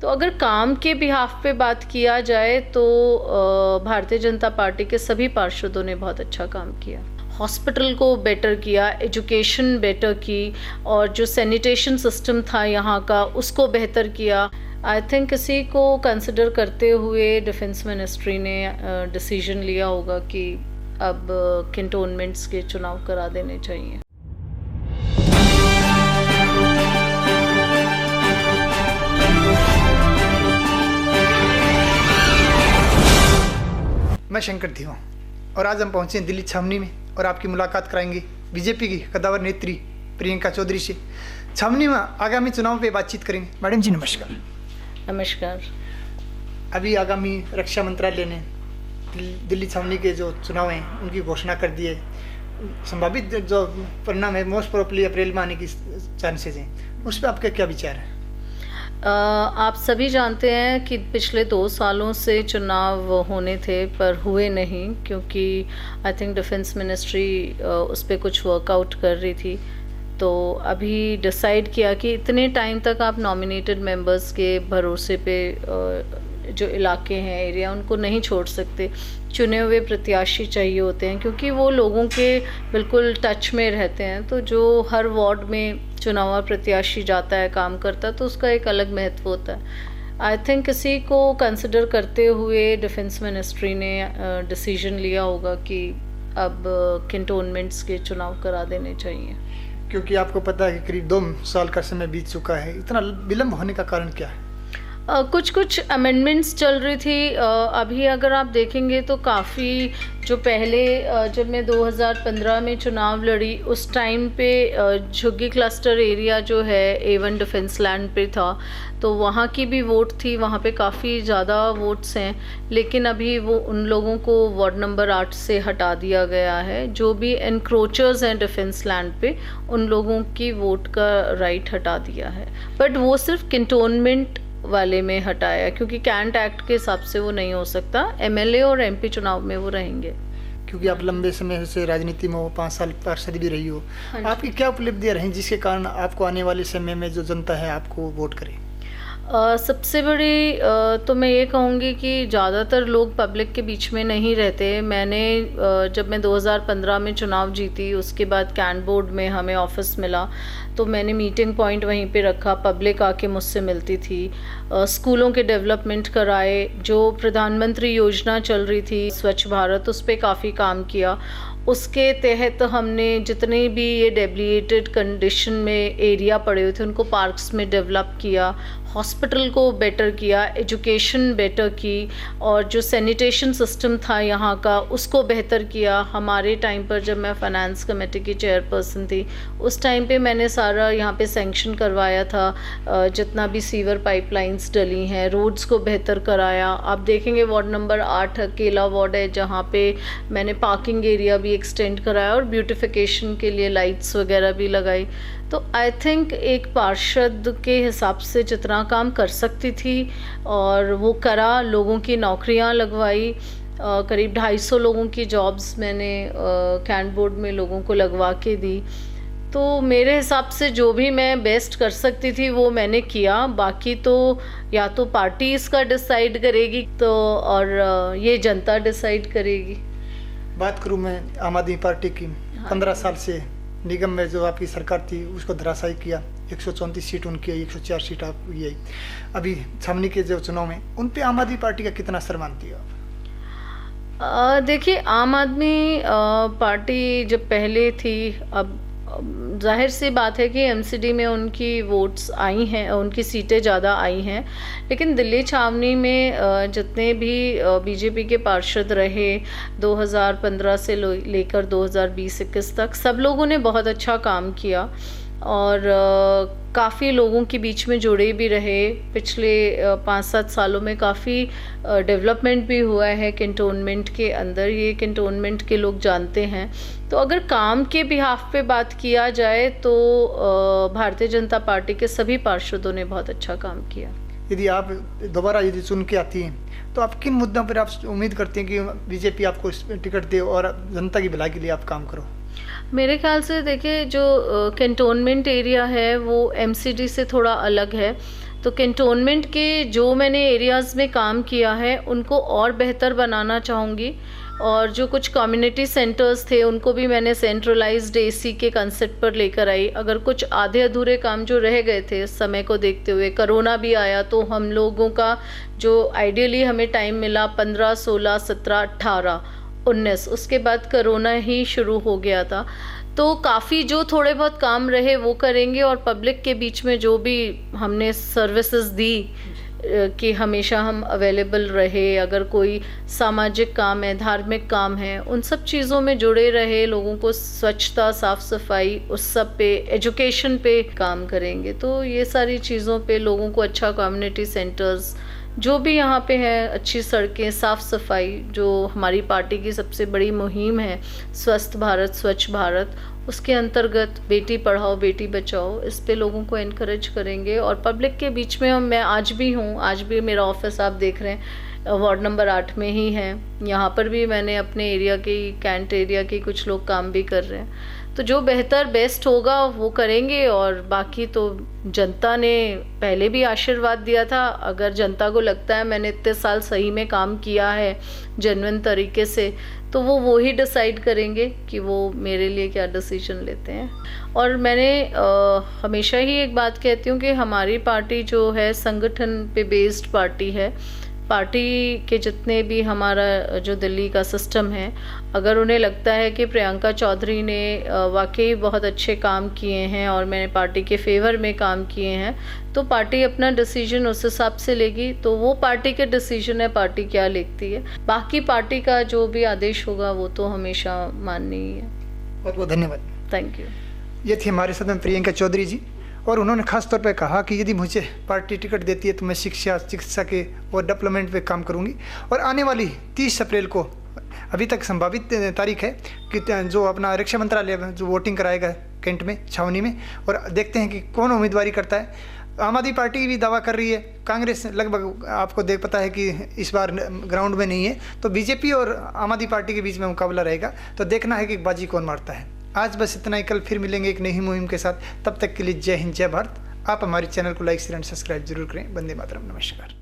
तो अगर काम के बिहाफ पे बात किया जाए तो भारतीय जनता पार्टी के सभी पार्षदों ने बहुत अच्छा काम किया। हॉस्पिटल को बेटर किया, एजुकेशन बेटर की, और जो सैनिटेशन सिस्टम था यहाँ का उसको बेहतर किया। आई थिंक इसी को कंसिडर करते हुए डिफेंस मिनिस्ट्री ने डिसीजन लिया होगा कि अब कैंटोनमेंट्स के चुनाव करा देने चाहिए। मैं शंकर धीवा और आज हम पहुंचे हैं दिल्ली छावनी में और आपकी मुलाकात कराएंगे बीजेपी की कद्दावर नेत्री प्रियंका चौधरी से। छावनी में आगामी चुनाव पे बातचीत करेंगे। मैडम जी नमस्कार। नमस्कार। अभी आगामी रक्षा मंत्रालय ने दिल्ली छावनी के जो चुनाव हैं उनकी घोषणा कर दी है। संभावित जो परिणाम है मोस्ट प्रोबेबली अप्रैल में आने की चांसेस हैं, उस पर आपके क्या विचार है? आप सभी जानते हैं कि पिछले 2 सालों से चुनाव होने थे पर हुए नहीं, क्योंकि आई थिंक डिफेंस मिनिस्ट्री उस पर कुछ वर्कआउट कर रही थी। तो अभी डिसाइड किया कि इतने टाइम तक आप नॉमिनेटेड मेंबर्स के भरोसे पे जो इलाके हैं, एरिया, उनको नहीं छोड़ सकते। चुने हुए प्रत्याशी चाहिए होते हैं, क्योंकि वो लोगों के बिल्कुल टच में रहते हैं। तो जो हर वार्ड में चुनावा प्रत्याशी जाता है, काम करता है, तो उसका एक अलग महत्व होता है। आई थिंक इसी को कंसिडर करते हुए डिफेंस मिनिस्ट्री ने डिसीजन लिया होगा कि अब कैंटोनमेंट्स के चुनाव करा देने चाहिए। क्योंकि आपको पता है कि करीब 2 साल का समय बीत चुका है, इतना विलंब होने का कारण क्या है? कुछ अमेंडमेंट्स चल रही थी। अभी अगर आप देखेंगे तो काफ़ी जो पहले जब मैं 2015 में चुनाव लड़ी उस टाइम पे झुग्गी क्लस्टर एरिया जो है A1 डिफेंस लैंड पे था, तो वहाँ की भी वोट थी, वहाँ पे काफ़ी ज़्यादा वोट्स हैं। लेकिन अभी वो उन लोगों को वार्ड नंबर 8 से हटा दिया गया है। जो भी एनक्रोचर्स हैं डिफेंस लैंड पे, उन लोगों की वोट का राइट हटा दिया है। बट वो सिर्फ कैंटोनमेंट वाले में हटाया, क्योंकि कैंट एक्ट के हिसाब से वो नहीं हो सकता। MLA और MP चुनाव में वो रहेंगे। क्योंकि आप लंबे समय से राजनीति में हो, 5 साल पार्षद भी रही हो, आपकी क्या उपलब्धियां रही जिसके कारण आपको आने वाले समय में जो जनता है आपको वोट करे? सबसे बड़ी तो मैं ये कहूँगी कि ज़्यादातर लोग पब्लिक के बीच में नहीं रहते। मैंने जब मैं 2015 में चुनाव जीती, उसके बाद कैंट बोर्ड में हमें ऑफिस मिला, तो मैंने मीटिंग पॉइंट वहीं पे रखा, पब्लिक आके मुझसे मिलती थी। स्कूलों के डेवलपमेंट कराए, जो प्रधानमंत्री योजना चल रही थी स्वच्छ भारत, उस पर काफ़ी काम किया। उसके तहत हमने जितने भी ये डेब्लिएटेड कंडीशन में एरिया पड़े हुए थे उनको पार्क्स में डेवलप किया, हॉस्पिटल को बेटर किया, एजुकेशन बेटर की, और जो सैनिटेशन सिस्टम था यहाँ का उसको बेहतर किया। हमारे टाइम पर जब मैं फाइनेंस कमेटी की चेयरपर्सन थी, उस टाइम पे मैंने सारा यहाँ पे सैंक्शन करवाया था। जितना भी सीवर पाइपलाइंस डली हैं, रोड्स को बेहतर कराया। आप देखेंगे वार्ड नंबर 8 अकेला वार्ड है जहाँ पे मैंने पार्किंग एरिया भी एक्सटेंड कराया और ब्यूटिफिकेशन के लिए लाइट्स वगैरह भी लगाई। तो आई थिंक एक पार्षद के हिसाब से जितना काम कर सकती थी और वो करा, लोगों की नौकरियां लगवाई। करीब 250 लोगों की जॉब्स मैंने कैंट बोर्ड में लोगों को लगवा के दी। तो मेरे हिसाब से जो भी मैं बेस्ट कर सकती थी वो मैंने किया। बाकी तो या तो पार्टी इसका डिसाइड करेगी तो और ये जनता डिसाइड करेगी। बात करूँ मैं आम आदमी पार्टी की, 15 साल से निगम में जो आपकी सरकार थी उसको धराशायी किया। 134 सीट उनकी आई, 104 सीट आपकी आई। अभी छावनी के जो चुनाव में उन पे आम आदमी पार्टी का कितना असर मानती है आप? देखिए, आम आदमी पार्टी जब पहले थी, अब जाहिर सी बात है कि MCD में उनकी वोट्स आई हैं, उनकी सीटें ज़्यादा आई हैं। लेकिन दिल्ली छावनी में जितने भी BJP के पार्षद रहे 2015 से लेकर 2020-21 तक, सब लोगों ने बहुत अच्छा काम किया और काफ़ी लोगों के बीच में जुड़े भी रहे। पिछले 5-7 सालों में काफ़ी डेवलपमेंट भी हुआ है कैंटोनमेंट के अंदर, ये कैंटोनमेंट के लोग जानते हैं। तो अगर काम के बिहाफ पे बात किया जाए तो भारतीय जनता पार्टी के सभी पार्षदों ने बहुत अच्छा काम किया। यदि आप दोबारा यदि चुन के आती हैं तो आप किन मुद्दों पर आप उम्मीद करते हैं कि BJP आपको टिकट दे और जनता की भलाई के लिए आप काम करो? मेरे ख्याल से देखिए, जो कैंटोनमेंट एरिया है वो MCD से थोड़ा अलग है। तो कैंटोनमेंट के जो मैंने एरियाज़ में काम किया है उनको और बेहतर बनाना चाहूँगी, और जो कुछ कम्युनिटी सेंटर्स थे उनको भी मैंने सेंट्रलाइज्ड एसी के कंसेप्ट पर लेकर आई। अगर कुछ आधे अधूरे काम जो रह गए थे समय को देखते हुए, कोरोना भी आया तो हम लोगों का जो आइडियली हमें टाइम मिला 15, 16, 17, 18, 19, उसके बाद कोरोना ही शुरू हो गया था। तो काफ़ी जो थोड़े बहुत काम रहे वो करेंगे, और पब्लिक के बीच में जो भी हमने सर्विसेज दी कि हमेशा हम अवेलेबल रहे, अगर कोई सामाजिक काम है, धार्मिक काम है, उन सब चीज़ों में जुड़े रहे, लोगों को स्वच्छता, साफ़ सफाई, उस सब पे, एजुकेशन पे काम करेंगे। तो ये सारी चीज़ों पे लोगों को अच्छा कम्युनिटी सेंटर्स जो भी यहाँ पे है, अच्छी सड़कें, साफ़ सफाई, जो हमारी पार्टी की सबसे बड़ी मुहिम है स्वस्थ भारत स्वच्छ भारत, उसके अंतर्गत बेटी पढ़ाओ बेटी बचाओ, इस पे लोगों को एनकरेज करेंगे। और पब्लिक के बीच में मैं आज भी हूँ, आज भी मेरा ऑफिस आप देख रहे हैं वार्ड नंबर 8 में ही है। यहाँ पर भी मैंने अपने एरिया के, कैंट एरिया के कुछ लोग काम भी कर रहे हैं। तो जो बेहतर बेस्ट होगा वो करेंगे, और बाकी तो जनता ने पहले भी आशीर्वाद दिया था। अगर जनता को लगता है मैंने इतने साल सही में काम किया है जेन्युइन तरीके से, तो वो ही डिसाइड करेंगे कि वो मेरे लिए क्या डिसीजन लेते हैं। और मैंने हमेशा ही एक बात कहती हूँ कि हमारी पार्टी जो है संगठन पे बेस्ड पार्टी है। पार्टी के जितने भी हमारा जो दिल्ली का सिस्टम है, अगर उन्हें लगता है कि प्रियंका चौधरी ने वाकई बहुत अच्छे काम किए हैं और मैंने पार्टी के फेवर में काम किए हैं, तो पार्टी अपना डिसीजन उस हिसाब से लेगी। तो वो पार्टी के डिसीजन है, पार्टी क्या लेती है। बाकी पार्टी का जो भी आदेश होगा वो तो हमेशा माननी ही है। बहुत बहुत धन्यवाद। Thank you. ये थी हमारे साथ में प्रियंका चौधरी जी, और उन्होंने खास तौर पे कहा कि यदि मुझे पार्टी टिकट देती है तो मैं शिक्षा, चिकित्सा के और डेवलपमेंट पे काम करूंगी। और आने वाली 30 अप्रैल को, अभी तक संभावित तारीख है कि जो अपना रक्षा मंत्रालय जो वोटिंग कराएगा कैंट में, छावनी में, और देखते हैं कि कौन उम्मीदवारी करता है। आम आदमी पार्टी भी दावा कर रही है, कांग्रेस लगभग आपको देख पता है कि इस बार ग्राउंड में नहीं है, तो बीजेपी और आम आदमी पार्टी के बीच में मुकाबला रहेगा। तो देखना है कि बाजी कौन मारता है। आज बस इतना ही, कल फिर मिलेंगे एक नई मुहिम के साथ। तब तक के लिए जय हिंद, जय भारत। आप हमारे चैनल को लाइक, शेयर एंड सब्सक्राइब जरूर करें। वंदे मातरम। नमस्कार।